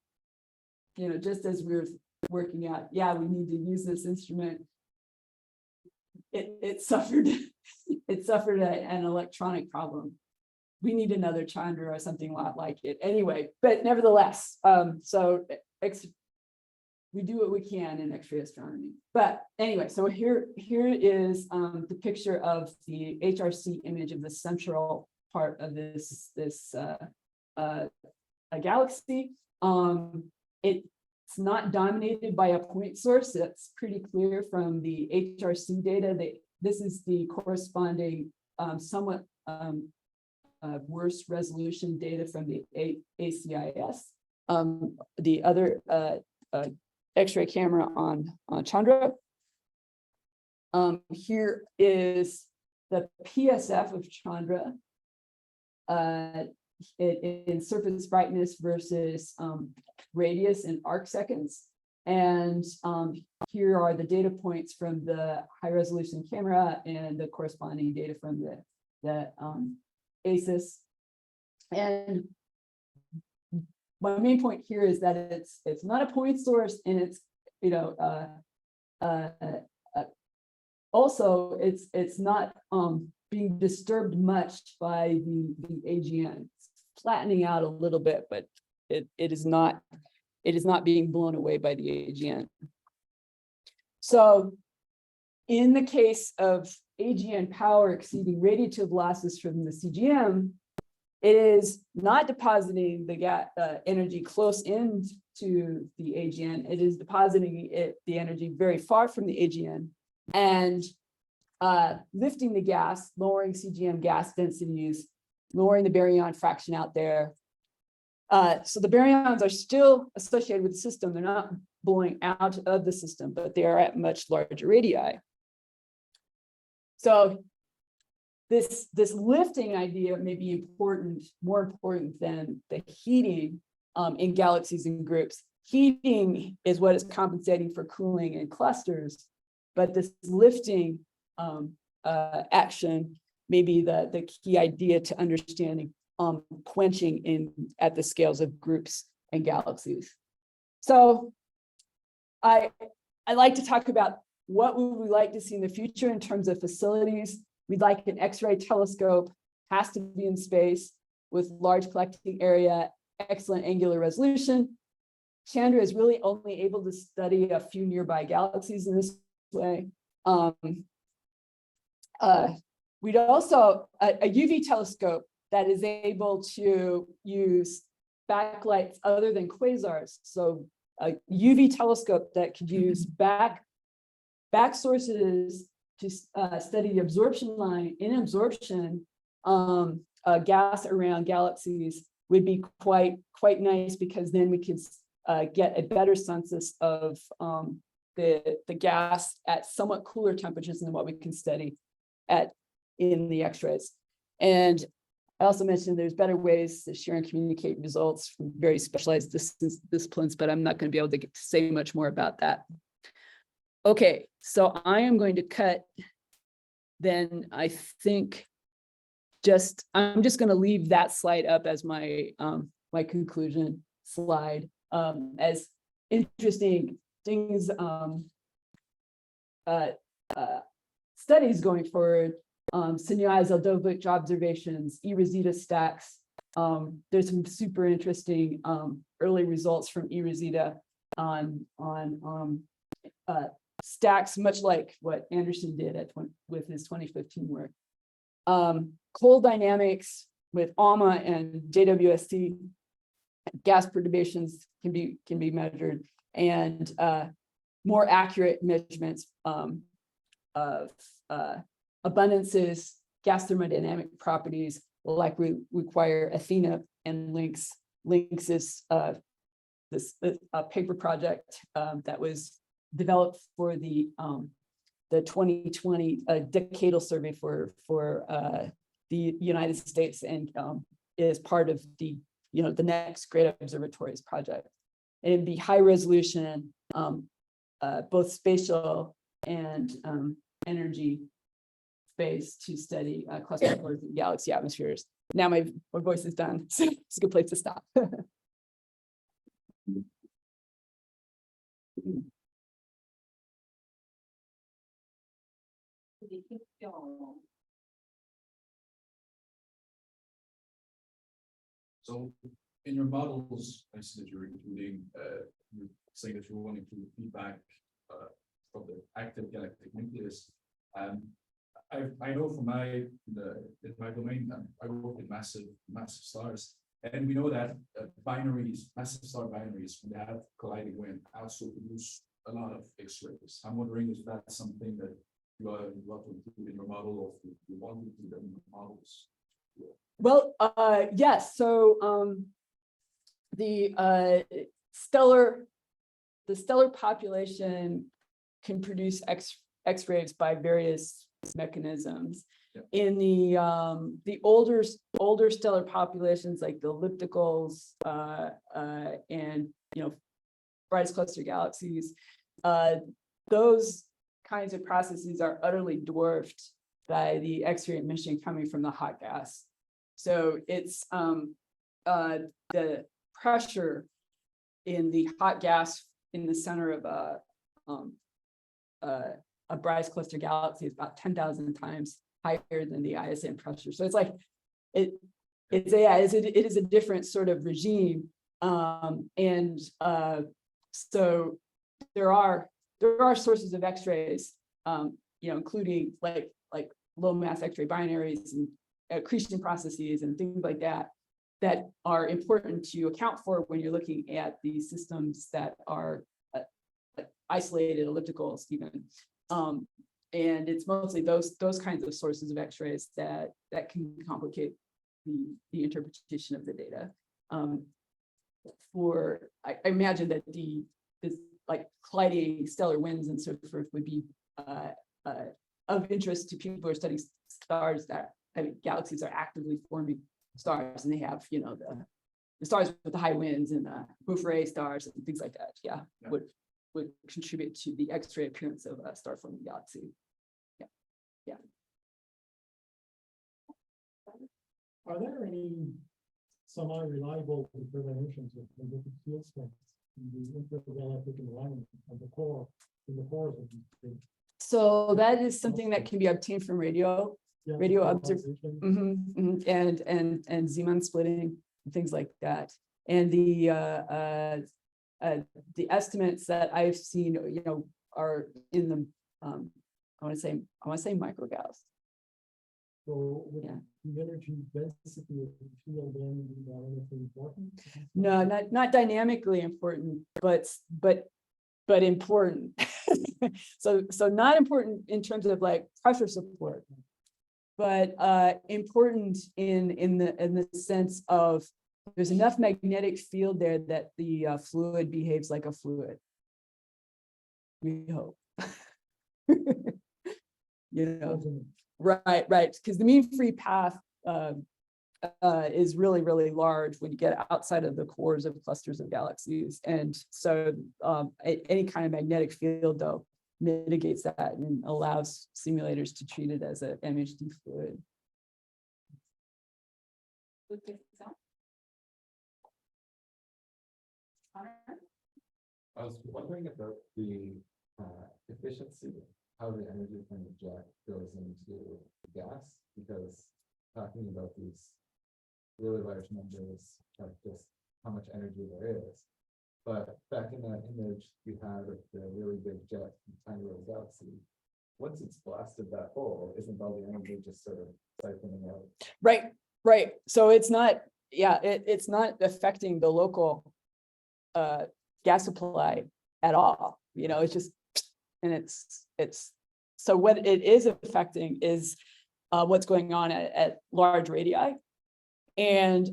just as we're working out, yeah, we need to use this instrument. It suffered an electronic problem. We need another Chandra or something like it anyway, but nevertheless, we do what we can in X-ray astronomy. But anyway, so here is the picture of the HRC image of the central part of this a galaxy. It's not dominated by a point source. That's pretty clear from the HRC data. This is the corresponding somewhat worse resolution data from the ACIS. The other X-ray camera on Chandra. Here is the PSF of Chandra in surface brightness versus radius in arc seconds. And here are the data points from the high resolution camera and the corresponding data from the ACIS. And my main point here is that it's not a point source, and it's also it's not being disturbed much by the AGN. It's flattening out a little bit, but it is not being blown away by the AGN. So in the case of AGN power exceeding radiative losses from the CGM, it is not depositing the energy close in to the AGN. It is depositing the energy very far from the AGN and lifting the gas, lowering CGM gas densities, lowering the baryon fraction out there. So the baryons are still associated with the system. They're not blowing out of the system, but they are at much larger radii. So this lifting idea may be important, more important than the heating in galaxies and groups. Heating is what is compensating for cooling in clusters, but this lifting action may be the key idea to understanding quenching at the scales of groups and galaxies. So I like to talk about what would we like to see in the future in terms of facilities. We'd like an X-ray telescope, has to be in space with large collecting area, excellent angular resolution. Chandra is really only able to study a few nearby galaxies in this way. We'd also, a UV telescope that is able to use backlights other than quasars. So a UV telescope that could use back sources to study the absorption line in absorption gas around galaxies would be quite nice, because then we could get a better census of the gas at somewhat cooler temperatures than what we can study in the X-rays. And I also mentioned there's better ways to share and communicate results from very specialized disciplines, but I'm not going to be able to say much more about that. Okay, so I am going to cut. Then I think I'm just going to leave that slide up as my my conclusion slide. As interesting things, studies going forward. Sinuai Zeldovich observations, E-Rosita stacks. There's some super interesting early results from E-Rosita on stacks, much like what Anderson did with his 2015 work. Cold dynamics with ALMA and JWST, gas perturbations can be measured, and more accurate measurements of abundances, gas thermodynamic properties will likely require Athena and Lynx. Lynx is this paper project that was developed for the 2020 decadal survey for the United States, and is part of the next Great Observatories project. And it'd be high resolution, both spatial and energy space to study cluster cores and galaxy atmospheres. Now my voice is done, so it's a good place to stop. So in your models, I see that you're including, you're saying that you want to include feedback from the active galactic nucleus. I know from in my domain, I work with massive stars, and we know that massive star binaries, when they have colliding wind, also produce a lot of X-rays. I'm wondering if that's something that you want to include in your model, or if you want to include in your models. Well, yes. So the stellar population can produce X-rays by various mechanisms. Yeah. In the older stellar populations, like the ellipticals and brightest cluster galaxies, those kinds of processes are utterly dwarfed by the X-ray emission coming from the hot gas. So it's the pressure in the hot gas in the center of a brightest cluster galaxy is about 10,000 times higher than the ISM pressure. So it's like it is a different sort of regime, so there are sources of X-rays, including like low mass X-ray binaries and accretion processes and things like that are important to account for when you're looking at these systems that are isolated ellipticals even. And it's mostly those kinds of sources of X-rays that can complicate the interpretation of the data. I imagine that this like colliding stellar winds and so forth would be of interest to people who are studying stars galaxies are actively forming stars, and they have the stars with the high winds and the Bouffouré stars and things like that. Yeah. Would contribute to the X-ray appearance of a star-forming galaxy. Yeah. Are there any semi-reliable determinations of magnetic field strength in the intergalactic environment of the core, in the cores of these things? So that is something that can be obtained from radio observation, and Zeeman splitting and things like that. And the estimates that I've seen, are in the I want to say microgauss. So the energy density of the field then be dynamically important? No, not dynamically important, but important. so not important in terms of like pressure support, but important in the sense of there's enough magnetic field there that the fluid behaves like a fluid. We hope. Right, because the mean free path is really, really large when you get outside of the cores of clusters of galaxies. And so any kind of magnetic field, though, mitigates that and allows simulators to treat it as an MHD fluid. I was wondering about the efficiency, how the energy from the jet goes into the gas, because talking about these really large numbers of just how much energy there is. But back in that image you had of the really big jet in tiny little galaxy, once it's blasted that hole, isn't all the energy just sort of siphoning out? Right. So it's not, it's not affecting the local gas supply at all. It's just, and it's so what it is affecting is what's going on at large radii. And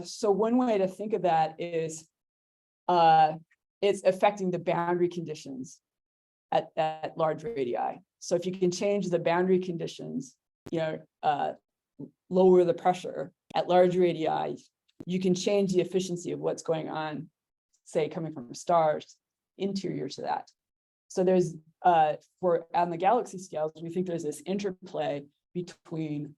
so one way to think of that is it's affecting the boundary conditions at large radii. So if you can change the boundary conditions, lower the pressure at large radii, you can change the efficiency of what's going on, say, coming from stars interior to that. So there's for on the galaxy scales, we think there's this interplay between,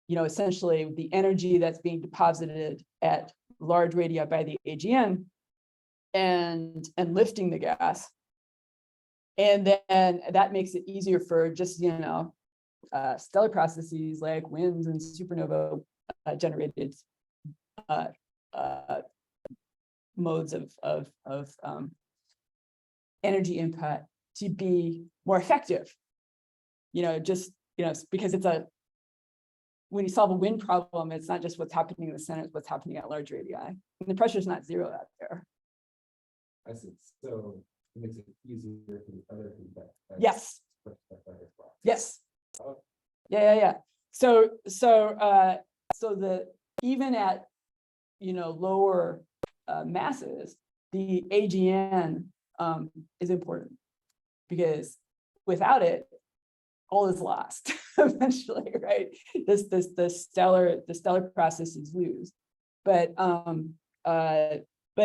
essentially the energy that's being deposited at large radii by the AGN and lifting the gas. And then that makes it easier for just, stellar processes like winds and supernova generated modes of energy input to be more effective. Because when you solve a wind problem, it's not just what's happening in the center, it's what's happening at large radii. And the pressure is not zero out there. I see. So it makes it easier for the other feedback. Yes. Yes. Oh. Yeah. So even at lower masses, the AGN is important, because without it, all is lost eventually, right? The stellar processes lose. But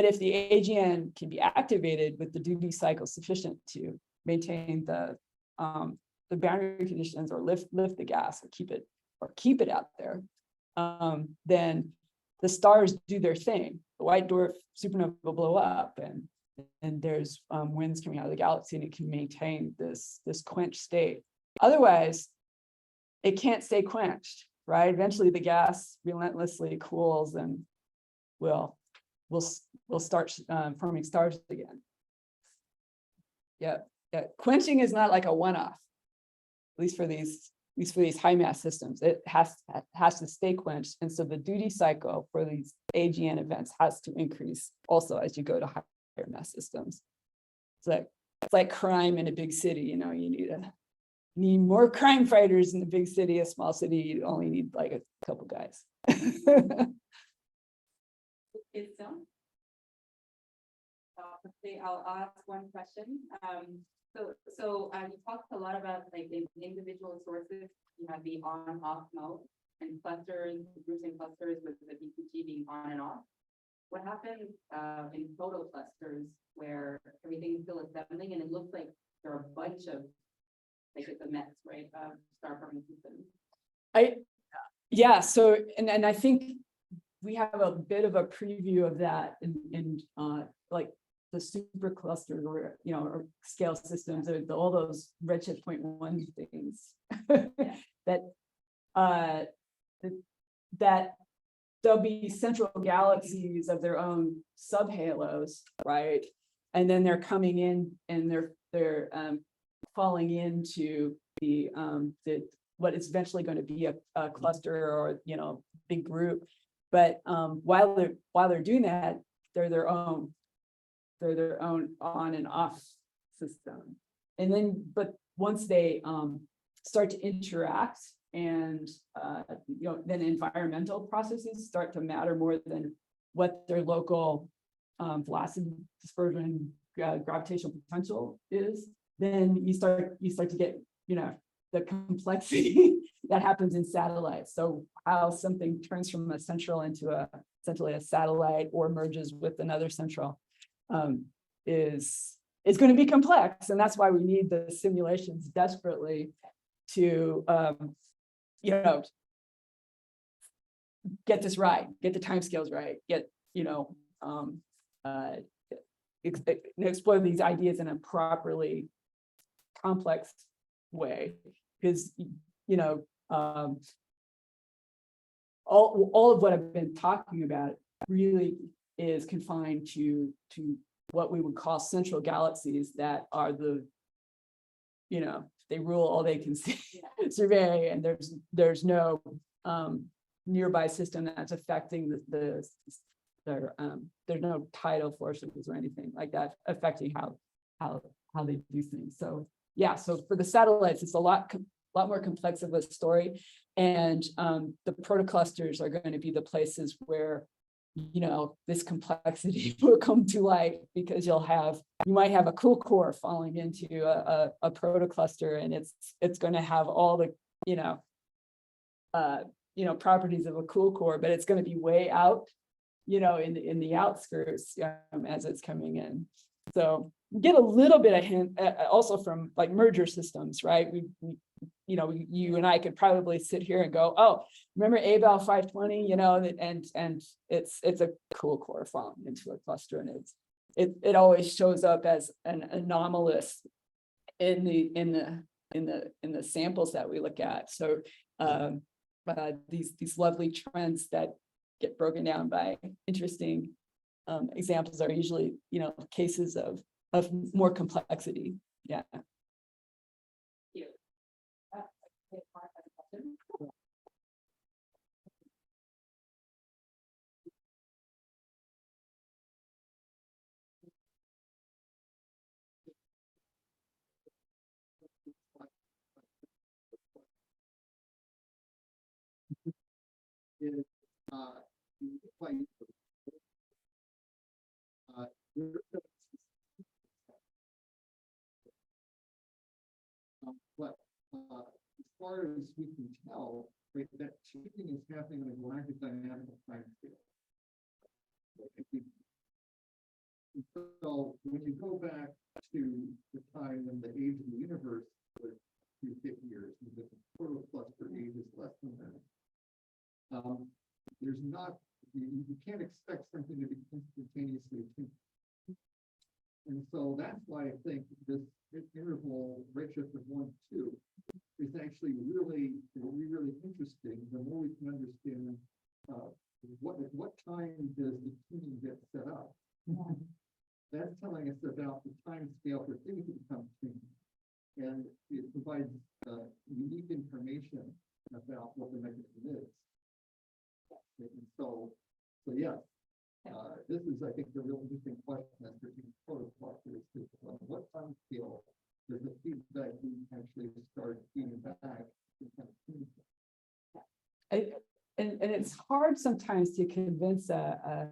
if the AGN can be activated with the duty cycle sufficient to maintain the boundary conditions or lift the gas or keep it out there, then the stars do their thing. The white dwarf supernova will blow up, and there's winds coming out of the galaxy, and it can maintain this quenched state. Otherwise, it can't stay quenched, right? Eventually, the gas relentlessly cools, and we'll start forming stars again. Yeah. Quenching is not like a one-off, at least for these high mass systems. It has to stay quenched, and so the duty cycle for these AGN events has to increase also as you go to higher mass systems. It's like crime in a big city. You need more crime fighters in the big city. A small city, you only need like a couple guys. I'll ask one question. So you talked a lot about like the individual sources. You have the on-off mode and clusters, groups and clusters with the BQG being on and off. What happens in proto clusters where everything's still assembling and it looks like there are a bunch of like it's a mess, right? Star forming systems. So and I think we have a bit of a preview of that in like the supercluster or scale systems, or all those redshift 0.1 things that there'll be central galaxies of their own subhalos, right? And then they're coming in and they're falling into the what is eventually going to be a cluster or big group. But while they're doing that, they're their own on and off system. And then, but once they start to interact and then environmental processes start to matter more than what their local velocity, dispersion, gravitational potential is, then you start to get the complexity that happens in satellites. So how something turns from a central into essentially a satellite or merges with another central is going to be complex, and that's why we need the simulations desperately to get this right, get the timescales right, get explore these ideas in a properly complex way, because all of what I've been talking about really is confined to what we would call central galaxies that are they rule all they can see, survey, and there's no nearby system that's affecting there's no tidal forces or anything like that affecting how they do things. So yeah, so for the satellites, it's a lot more complex of a story, and the protoclusters are going to be the places where this complexity will come to light, because you might have a cool core falling into a protocluster, and it's going to have all the properties of a cool core, but it's going to be way out in the outskirts as it's coming in. So get a little bit of hint also from like merger systems, right? You know, you and I could probably sit here and go, oh, remember Abel 520, you know, and it's a cool core falling into a cluster, and it always shows up as an anomalous in the samples that we look at. So these lovely trends that get broken down by interesting examples are usually, you know, cases of more complexity. Yeah. Is quite but as far as we can tell, right, that shifting is happening on a galactic dynamical time scale. So when you go back to the time when the age of the universe was 250 years, the total cluster age is less than that. There's not, you can't expect something to be instantaneously changed. And so that's why I think this interval redshift of 1, 2 is actually really interesting. The more we can understand what time does the tuning get set up, that's telling us about the time scale for things to become tuned. And it provides unique information about what the mechanism is. And so yeah, this is, I think, the real interesting question as to protocluster is what time scale does the feedback loop actually start feeding back? And it's hard sometimes to convince a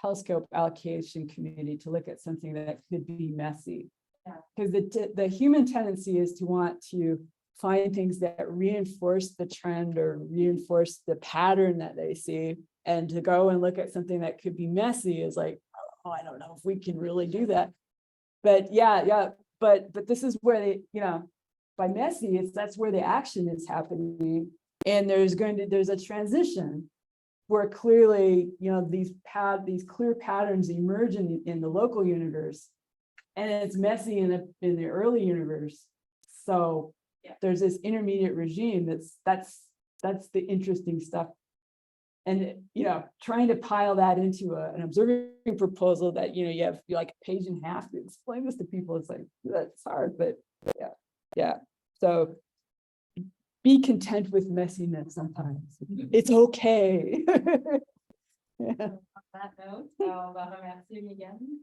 telescope allocation community to look at something that could be messy. Because the human tendency is to want to find things that reinforce the trend or reinforce the pattern that they see, and to go and look at something that could be messy is like, oh, I don't know if we can really do that. But but this is where they, you know, by messy, that's where the action is happening, and there's a transition where clearly, you know, these clear patterns emerge in the local universe, and it's messy in the early universe. So there's this intermediate regime that's the interesting stuff. And, you know, trying to pile that into an observing proposal that, you know, you have like a page and a half to explain this to people, it's like, that's hard, but yeah. So be content with messiness sometimes. It's okay. On that note, on va remercier Megan